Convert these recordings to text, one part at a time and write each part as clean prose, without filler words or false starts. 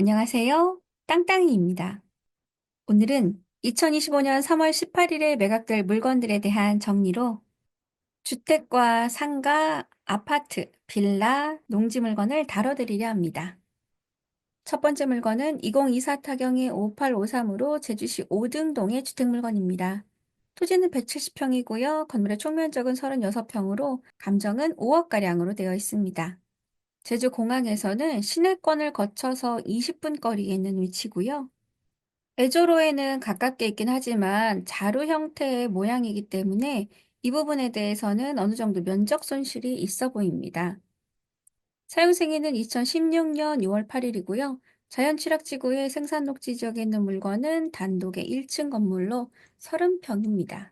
안녕하세요. 땅땅이입니다. 오늘은 2025년 3월 18일에 매각될 물건들에 대한 정리로 주택과 상가, 아파트, 빌라, 농지 물건을 다뤄드리려 합니다. 첫 번째 물건은 2024 타경의 5853으로 제주시 오등동의 주택 물건입니다. 토지는 170평이고요. 건물의 총면적은 36평으로 감정은 5억가량으로 되어 있습니다. 제주 공항에서는 시내권을 거쳐서 20분 거리에 있는 위치고요. 애조로에는 가깝게 있긴 하지만 자루 형태의 모양이기 때문에 이 부분에 대해서는 어느 정도 면적 손실이 있어 보입니다. 사용 생일은 2016년 6월 8일이고요. 자연취락지구의 생산녹지 지역에 있는 물건은 단독의 1층 건물로 30평입니다.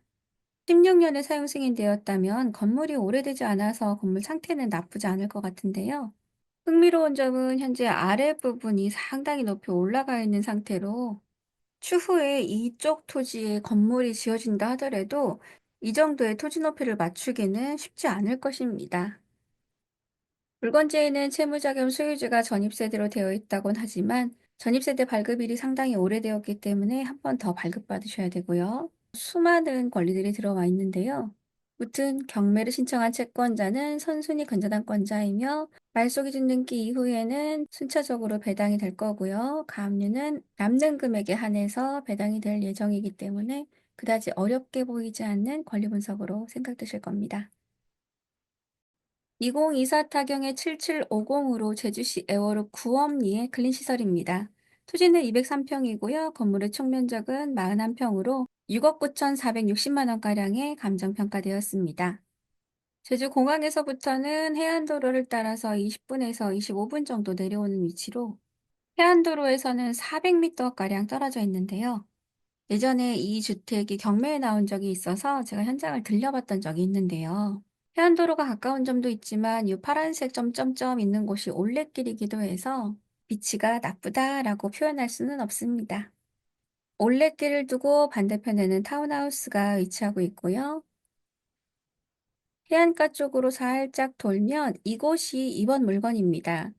16년에 사용 승인되었다면 건물이 오래되지 않아서 건물 상태는 나쁘지 않을 것 같은데요. 흥미로운 점은 현재 아랫부분이 상당히 높이 올라가 있는 상태로 추후에 이쪽 토지에 건물이 지어진다 하더라도 이 정도의 토지 높이를 맞추기는 쉽지 않을 것입니다. 물건지에는 채무자겸 소유주가 전입세대로 되어 있다곤 하지만 전입세대 발급일이 상당히 오래되었기 때문에 한 번 더 발급받으셔야 되고요. 수많은 권리들이 들어와 있는데요. 무튼 경매를 신청한 채권자는 선순위 근저당권자이며 말소기준 등기 이후에는 순차적으로 배당이 될 거고요. 가압류는 남는 금액에 한해서 배당이 될 예정이기 때문에 그다지 어렵게 보이지 않는 권리 분석으로 생각되실 겁니다. 2024 타경의 7750으로 제주시 애월읍 구엄리의 근린시설입니다. 토지는 203평이고요. 건물의 총면적은 41평으로 6억 9,460만 원가량에 감정평가되었습니다. 제주 공항에서부터는 해안도로를 따라서 20분에서 25분 정도 내려오는 위치로 해안도로에서는 400m가량 떨어져 있는데요. 예전에 이 주택이 경매에 나온 적이 있어서 제가 현장을 들려봤던 적이 있는데요. 해안도로가 가까운 점도 있지만 이 파란색 점점점 있는 곳이 올레길이기도 해서 위치가 나쁘다라고 표현할 수는 없습니다. 올레길을 두고 반대편에는 타운하우스가 위치하고 있고요. 해안가 쪽으로 살짝 돌면 이곳이 이번 물건입니다.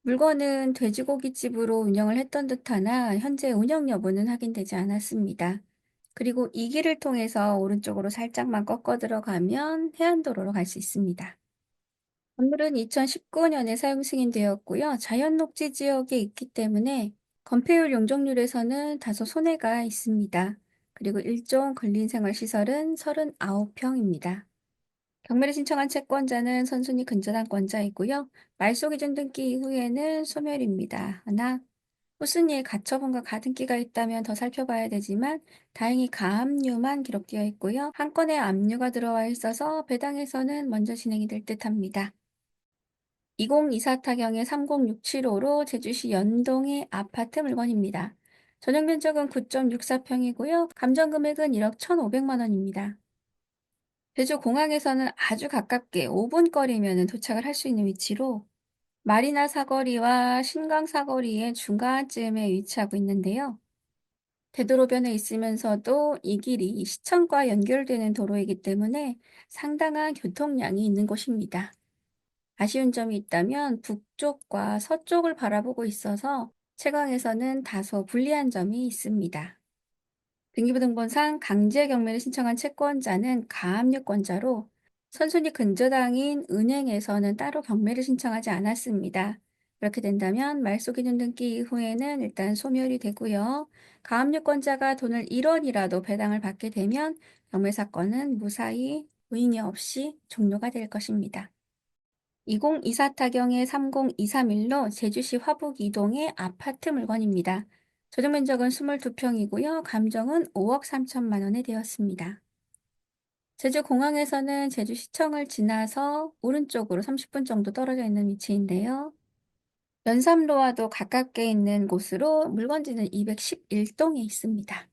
물건은 돼지고기집으로 운영을 했던 듯하나 현재 운영 여부는 확인되지 않았습니다. 그리고 이 길을 통해서 오른쪽으로 살짝만 꺾어 들어가면 해안도로로 갈 수 있습니다. 건물은 2019년에 사용 승인되었고요. 자연녹지 지역에 있기 때문에 건폐율 용적률에서는 다소 손해가 있습니다. 그리고 일종 근린생활시설은 39평입니다. 경매를 신청한 채권자는 선순위 근저당권자이고요. 말소기준 등기 이후에는 소멸입니다. 하나, 무슨 일 가처분과 가등기가 있다면 더 살펴봐야 되지만 다행히 가압류만 기록되어 있고요. 한 건의 압류가 들어와 있어서 배당에서는 먼저 진행이 될 듯합니다. 2024 타경의 30675로 제주시 연동의 아파트 물건입니다. 전용 면적은 9.64평이고요. 감정 금액은 1억 1,500만 원입니다. 제주 공항에서는 아주 가깝게 5분 거리면 도착을 할 수 있는 위치로 마리나 사거리와 신강 사거리의 중간쯤에 위치하고 있는데요. 대도로변에 있으면서도 이 길이 시청과 연결되는 도로이기 때문에 상당한 교통량이 있는 곳입니다. 아쉬운 점이 있다면 북쪽과 서쪽을 바라보고 있어서 채광에서는 다소 불리한 점이 있습니다. 등기부등본상 강제 경매를 신청한 채권자는 가압류권자로 선순위 근저당인 은행에서는 따로 경매를 신청하지 않았습니다. 그렇게 된다면 말소기준 등기 이후에는 일단 소멸이 되고요. 가압류권자가 돈을 1원이라도 배당을 받게 되면 경매 사건은 무사히 부인이 없이 종료가 될 것입니다. 2024 타경의 30231로 제주시 화북 이동의 아파트 물건입니다. 조정 면적은 22평이고요. 감정은 5억 3천만 원에 되었습니다. 제주 공항에서는 제주시청을 지나서 오른쪽으로 30분 정도 떨어져 있는 위치인데요. 연삼로와도 가깝게 있는 곳으로 물건지는 211동에 있습니다.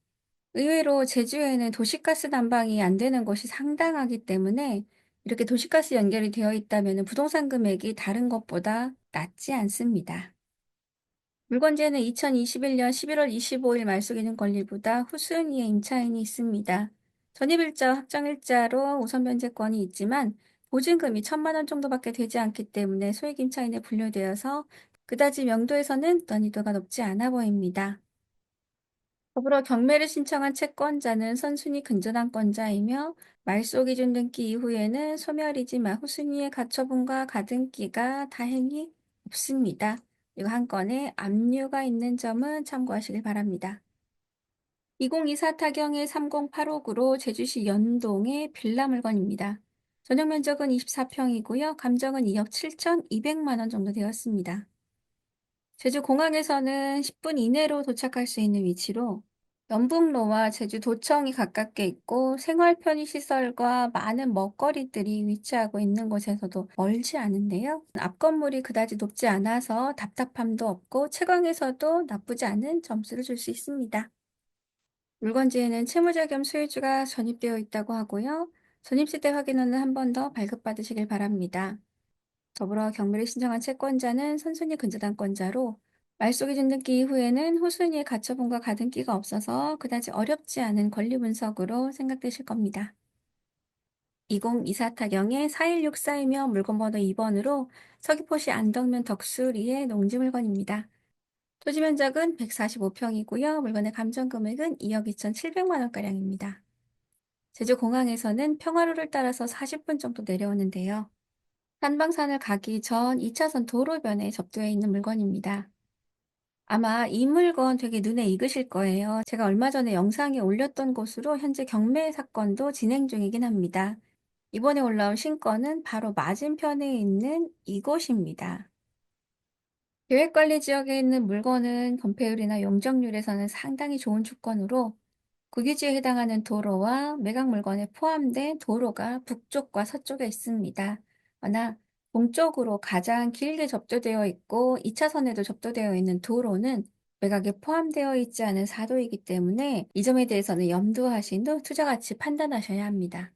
의외로 제주에는 도시가스 난방이 안 되는 곳이 상당하기 때문에 이렇게 도시가스 연결이 되어 있다면 부동산 금액이 다른 것보다 낮지 않습니다. 물건지에는 2021년 11월 25일 말소기준 권리보다 후순위에 임차인이 있습니다. 전입일자, 확정일자로 우선 변제권이 있지만 보증금이 1,000만 원 정도밖에 되지 않기 때문에 소액 임차인에 분류되어서 그다지 명도에서는 난이도가 높지 않아 보입니다. 더불어 경매를 신청한 채권자는 선순위 근저당권자이며 말소 기준 등기 이후에는 소멸이지만 후순위의 가처분과 가등기가 다행히 없습니다. 이거 한 건에 압류가 있는 점은 참고하시길 바랍니다. 2024 타경의 3085구로 제주시 연동의 빌라 물건입니다. 전용 면적은 24평이고요. 감정은 2억 7,200만 원 정도 되었습니다. 제주 공항에서는 10분 이내로 도착할 수 있는 위치로 연북로와 제주도청이 가깝게 있고 생활 편의시설과 많은 먹거리들이 위치하고 있는 곳에서도 멀지 않은데요. 앞 건물이 그다지 높지 않아서 답답함도 없고 채광에서도 나쁘지 않은 점수를 줄 수 있습니다. 물건지에는 채무자 겸 소유주가 전입되어 있다고 하고요. 전입시대 확인호는 한 번 더 발급받으시길 바랍니다. 더불어 경매를 신청한 채권자는 선순위 근저당권자로 말소기준 등기 이후에는 후순위의 가처분과 가등기가 없어서 그다지 어렵지 않은 권리 분석으로 생각되실 겁니다. 2024 타경의 4164이며 물건번호 2번으로 서귀포시 안덕면 덕수리의 농지 물건입니다. 토지 면적은 145평이고요. 물건의 감정 금액은 2억 2,700만 원가량입니다. 제주공항에서는 평화로를 따라서 40분 정도 내려오는데요. 한방산을 가기 전 2차선 도로변에 접두해 있는 물건입니다. 아마 이 물건 되게 눈에 익으실 거예요. 제가 얼마 전에 영상에 올렸던 곳으로 현재 경매 사건도 진행 중이긴 합니다. 이번에 올라온 신건은 바로 맞은편에 있는 이곳입니다. 계획관리 지역에 있는 물건은 건폐율이나 용적률에서는 상당히 좋은 조건으로 국유지에 해당하는 도로와 매각 물건에 포함된 도로가 북쪽과 서쪽에 있습니다. 그러나 동쪽으로 가장 길게 접도되어 있고 2차선에도 접도되어 있는 도로는 매각에 포함되어 있지 않은 사도이기 때문에 이 점에 대해서는 염두하신 후 투자 가치 판단하셔야 합니다.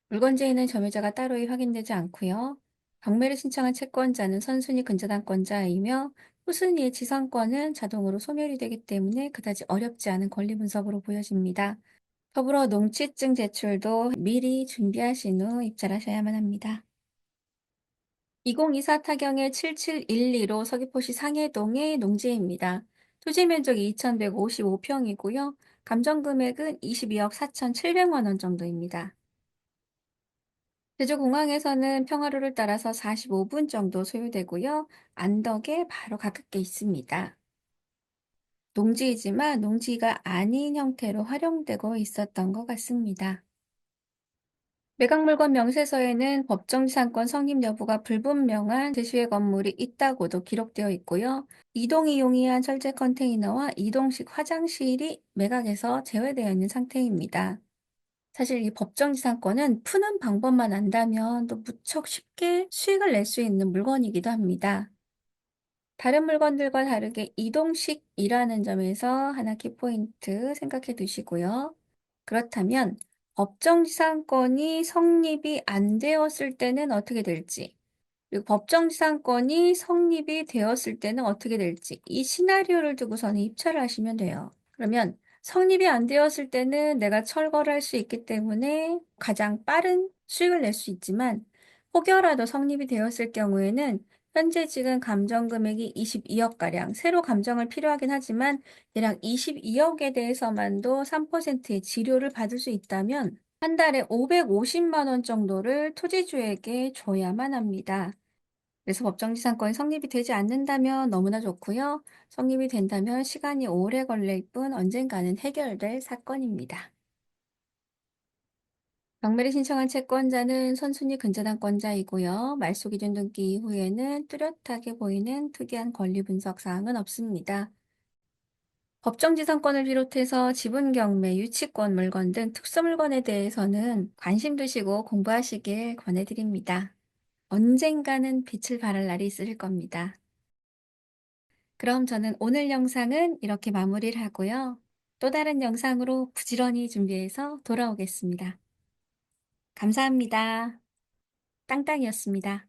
물건지에는 점유자가 따로 확인되지 않고요. 경매를 신청한 채권자는 선순위 근저당권자이며 후순위의 지상권은 자동으로 소멸이 되기 때문에 그다지 어렵지 않은 권리 분석으로 보여집니다. 더불어 농취증 제출도 미리 준비하신 후 입찰하셔야만 합니다. 2024 타경의 7712로 서귀포시 상해동의 농지입니다. 토지 면적이 2,155평이고요. 감정 금액은 22억 4,700만 원 정도입니다. 제주공항에서는 평화로를 따라서 45분 정도 소요되고요. 안덕에 바로 가깝게 있습니다. 농지이지만 농지가 아닌 형태로 활용되고 있었던 것 같습니다. 매각물건 명세서에는 법정지상권 성립 여부가 불분명한 제시의 건물이 있다고도 기록되어 있고요. 이동이 용이한 철제 컨테이너와 이동식 화장실이 매각에서 제외되어 있는 상태입니다. 사실 이 법정지상권은 푸는 방법만 안다면 또 무척 쉽게 수익을 낼 수 있는 물건이기도 합니다. 다른 물건들과 다르게 이동식이라는 점에서 하나 키포인트 생각해 두시고요. 그렇다면 법정지상권이 성립이 안 되었을 때는 어떻게 될지, 그리고 법정지상권이 성립이 되었을 때는 어떻게 될지, 이 시나리오를 두고서는 입찰을 하시면 돼요. 그러면 성립이 안 되었을 때는 내가 철거를 할 수 있기 때문에 가장 빠른 수익을 낼 수 있지만, 혹여라도 성립이 되었을 경우에는 현재 지금 감정 금액이 22억가량, 새로 감정을 필요하긴 하지만 대략 22억에 대해서만도 3%의 지료를 받을 수 있다면 한 달에 550만 원 정도를 토지주에게 줘야만 합니다. 그래서 법정지상권이 성립이 되지 않는다면 너무나 좋고요. 성립이 된다면 시간이 오래 걸릴 뿐 언젠가는 해결될 사건입니다. 경매를 신청한 채권자는 선순위 근저당권자이고요. 말소 기준 등기 이후에는 뚜렷하게 보이는 특이한 권리 분석 사항은 없습니다. 법정지상권을 비롯해서 지분 경매, 유치권 물건 등 특수 물건에 대해서는 관심 두시고 공부하시길 권해드립니다. 언젠가는 빛을 발할 날이 있을 겁니다. 그럼 저는 오늘 영상은 이렇게 마무리를 하고요. 또 다른 영상으로 부지런히 준비해서 돌아오겠습니다. 감사합니다. 땅땅이었습니다.